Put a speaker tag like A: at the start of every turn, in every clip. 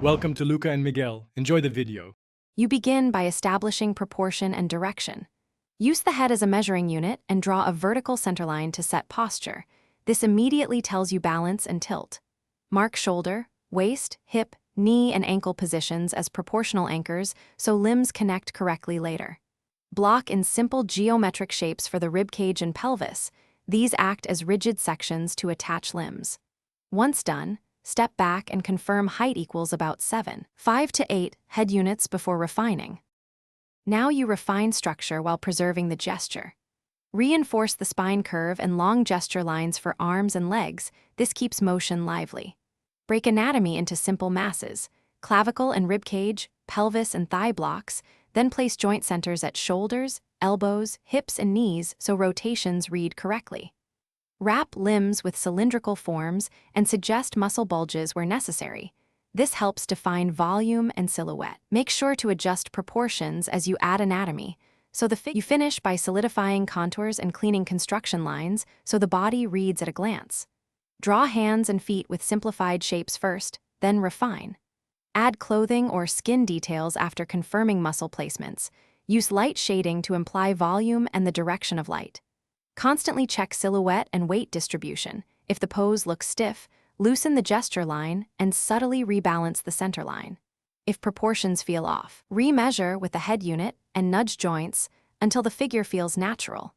A: Welcome to Luca and Miguel. Enjoy the video.
B: You begin by establishing proportion and direction. Use the head as a measuring unit and draw a vertical centerline to set posture. This immediately tells you balance and tilt. Mark shoulder, waist, hip, knee, and ankle positions as proportional anchors so limbs connect correctly later. Block in simple geometric shapes for the ribcage and pelvis. These act as rigid sections to attach limbs. Once done, step back and confirm height equals about 5 to 8 head units before refining. Now you refine structure while preserving the gesture. Reinforce the spine curve and long gesture lines for arms and legs. This keeps motion lively. Break anatomy into simple masses: clavicle and ribcage, pelvis and thigh blocks, then place joint centers at shoulders, elbows, hips, and knees so rotations read correctly. Wrap limbs with cylindrical forms and suggest muscle bulges where necessary. This helps define volume and silhouette. Make sure to adjust proportions as you add anatomy, so you finish by solidifying contours and cleaning construction lines so the body reads at a glance. Draw hands and feet with simplified shapes first, then refine. Add clothing or skin details after confirming muscle placements. Use light shading to imply volume and the direction of light. Constantly check silhouette and weight distribution. If the pose looks stiff, loosen the gesture line and subtly rebalance the center line. If proportions feel off, remeasure with the head unit and nudge joints until the figure feels natural.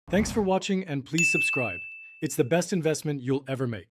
A: Thanks for watching and please subscribe. It's the best investment you'll ever make.